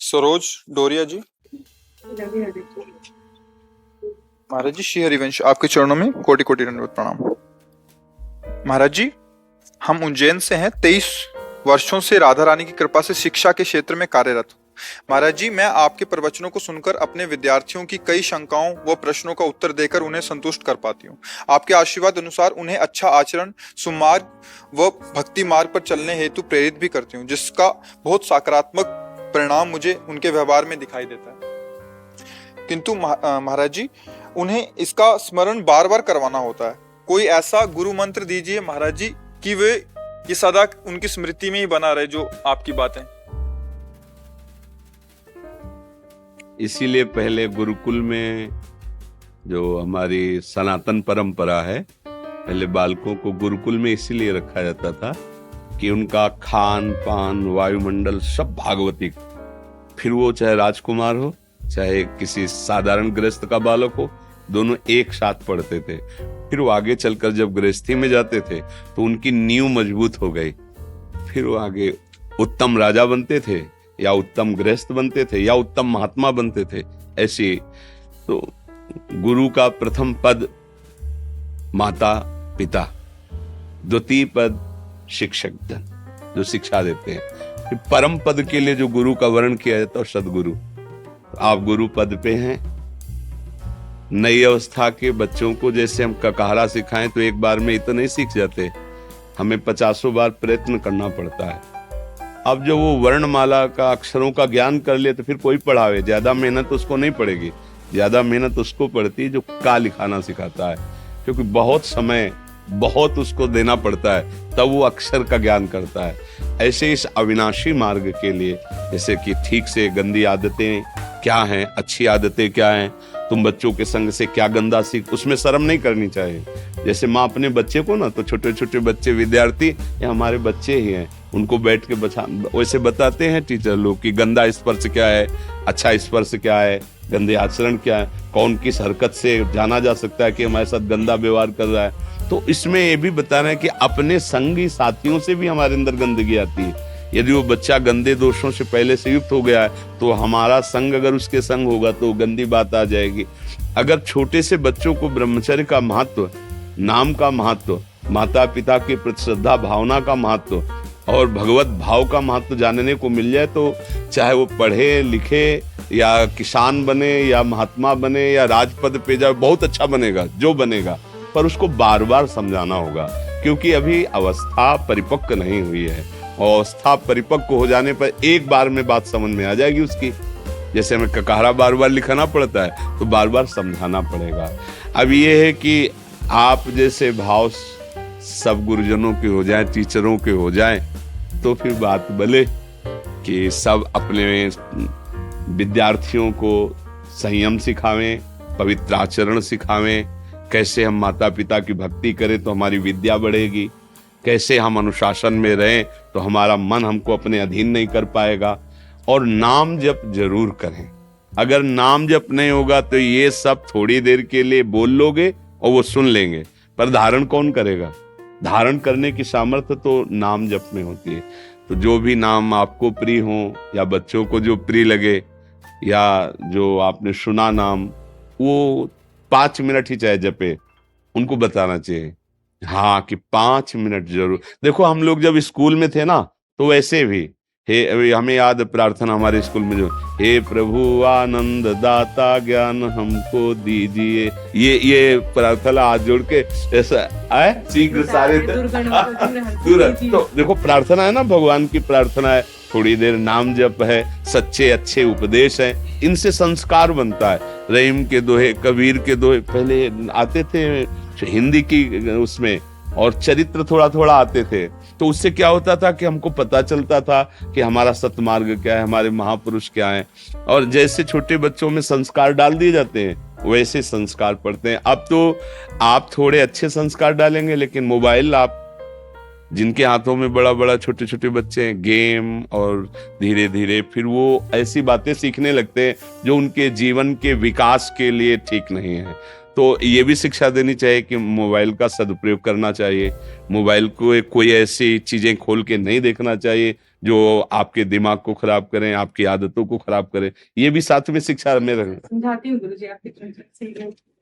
सरोज डोरिया जी। महाराज जी, श्री हरिवंश आपके चरणों में कोटि कोटि दंडवत प्रणाम। महाराज जी, हम उज्जैन से हैं। 23 वर्षों से राधा रानी की कृपा से शिक्षा के क्षेत्र में कार्यरत हूँ। महाराज जी, मैं आपके प्रवचनों को सुनकर अपने विद्यार्थियों की कई शंकाओं व प्रश्नों का उत्तर देकर उन्हें संतुष्ट कर पाती हूँ। आपके आशीर्वाद अनुसार उन्हें अच्छा आचरण, सुमार्ग व भक्ति मार्ग पर चलने हेतु प्रेरित भी करती हूँ, जिसका बहुत सकारात्मक परिणाम मुझे उनके व्यवहार में दिखाई देता है। किंतु महाराज जी, उन्हें इसका स्मरण बार बार करवाना होता है। कोई ऐसा गुरु मंत्र दीजिए महाराज जी कि वे ये सदा उनकी स्मृति में ही बना रहे जो आपकी बातें। इसीलिए पहले गुरुकुल में जो हमारी सनातन परंपरा है, पहले बालकों को गुरुकुल में इसीलिए रखा जाता था कि उनका खान पान, वायुमंडल सब भागवतिक, फिर वो चाहे राजकुमार हो चाहे किसी साधारण गृहस्थ का बालक हो, दोनों एक साथ पढ़ते थे। फिर वो आगे चलकर जब गृहस्थी में जाते थे तो उनकी नींव मजबूत हो गई। फिर वो आगे उत्तम राजा बनते थे या उत्तम गृहस्थ बनते थे या उत्तम महात्मा बनते थे। ऐसे तो गुरु का प्रथम पद माता पिता, द्वितीय पद शिक्षक जन जो शिक्षा देते हैं। फिर परम पद के लिए जो गुरु का वर्ण किया जाता है सदगुरु। आप गुरु पद पे हैं। नई अवस्था के बच्चों को जैसे हम ककाहरा सिखाएं तो एक बार में इतना नहीं सीख जाते, हमें 50 बार प्रयत्न करना पड़ता है। अब जो वो वर्णमाला का अक्षरों का ज्ञान कर ले तो फिर कोई पढ़ावे, ज्यादा मेहनत उसको नहीं पड़ेगी। ज्यादा मेहनत उसको पड़ती है जो का लिखाना सिखाता है, क्योंकि बहुत समय बहुत उसको देना पड़ता है तब वो अक्षर का ज्ञान करता है। ऐसे इस अविनाशी मार्ग के लिए, जैसे कि ठीक से गंदी आदतें क्या हैं, अच्छी आदतें क्या हैं, तुम बच्चों के संग से क्या गंदा सीख, उसमें शर्म नहीं करनी चाहिए। जैसे माँ अपने बच्चे को ना, तो छोटे छोटे बच्चे विद्यार्थी ये हमारे बच्चे ही हैं, उनको बैठ के वैसे बताते हैं टीचर लोग कि गंदा स्पर्श क्या है, अच्छा स्पर्श क्या है, गंदे आचरण क्या है, कौन किस हरकत से जाना जा सकता है कि हमारे साथ गंदा व्यवहार कर रहा है। तो इसमें ये भी बताना है कि अपने संगी साथियों से भी हमारे अंदर गंदगी आती है। यदि वो बच्चा गंदे दोषों से पहले से युक्त हो गया है तो हमारा संग अगर उसके संग होगा तो गंदी बात आ जाएगी। अगर छोटे से बच्चों को ब्रह्मचर्य का महत्व, नाम का महत्व, माता पिता के प्रति श्रद्धा भावना का महत्व और भगवत भाव का महत्व जानने को मिल जाए तो चाहे वो पढ़े लिखे या किसान बने या महात्मा बने या राजपद पे जाए, बहुत अच्छा बनेगा जो बनेगा, पर उसको बार बार समझाना होगा, क्योंकि अभी अवस्था परिपक्व नहीं हुई है। अवस्था परिपक्व हो जाने पर एक बार में बात समझ में आ जाएगी उसकी। जैसे हमें ककाहरा बार बार लिखाना पड़ता है तो बार बार समझाना पड़ेगा। अब ये है कि आप जैसे भाव सब गुरुजनों के हो जाए, टीचरों के हो जाए, तो फिर बात भले कि सब अपने विद्यार्थियों को संयम सिखावें, पवित्र आचरण सिखावें, कैसे हम माता पिता की भक्ति करें तो हमारी विद्या बढ़ेगी, कैसे हम अनुशासन में रहें तो हमारा मन हमको अपने अधीन नहीं कर पाएगा, और नाम जप जरूर करें। अगर नाम जप नहीं होगा तो ये सब थोड़ी देर के लिए बोल लोगे और वो सुन लेंगे, पर धारण कौन करेगा? धारण करने की सामर्थ्य तो नाम जप में होती है। तो जो भी नाम आपको प्रिय हो या बच्चों को जो प्रिय लगे या जो आपने सुना नाम, वो 5 मिनट ही चाहे जपे, उनको बताना चाहिए हाँ कि 5 मिनट जरूर। देखो हम लोग जब स्कूल में थे ना तो वैसे भी हमें याद प्रार्थना हमारे स्कूल में जो, हे प्रभु आनंद दाता ज्ञान हमको दीजिए, ये प्रार्थना हाथ जोड़ के ऐसा आए शीघ्र सारे दूर। तो देखो प्रार्थना है ना, भगवान की प्रार्थना है, थोड़ी देर नाम जप है, सच्चे अच्छे उपदेश है, इनसे संस्कार बनता है। रहीम के दोहे, कबीर के दोहे पहले आते थे हिंदी की उसमें, और चरित्र थोड़ा थोड़ा आते थे, तो उससे क्या होता था कि हमको पता चलता था कि हमारा सतमार्ग क्या है, हमारे महापुरुष क्या हैं। और जैसे छोटे बच्चों में संस्कार डाल दिए जाते हैं वैसे संस्कार पढ़ते हैं। अब तो आप थोड़े अच्छे संस्कार डालेंगे, लेकिन मोबाइल आप जिनके हाथों में बड़ा बड़ा छोटे छोटे बच्चे हैं, गेम, और धीरे धीरे फिर वो ऐसी बातें सीखने लगते हैं जो उनके जीवन के विकास के लिए ठीक नहीं है। तो ये भी शिक्षा देनी चाहिए कि मोबाइल का सदुपयोग करना चाहिए, मोबाइल को कोई ऐसी चीजें खोल के नहीं देखना चाहिए जो आपके दिमाग को खराब करें, आपकी आदतों को खराब करें, ये भी साथ में शिक्षा में रहे। समझाती हूँ गुरुजी आपकी तरफ से।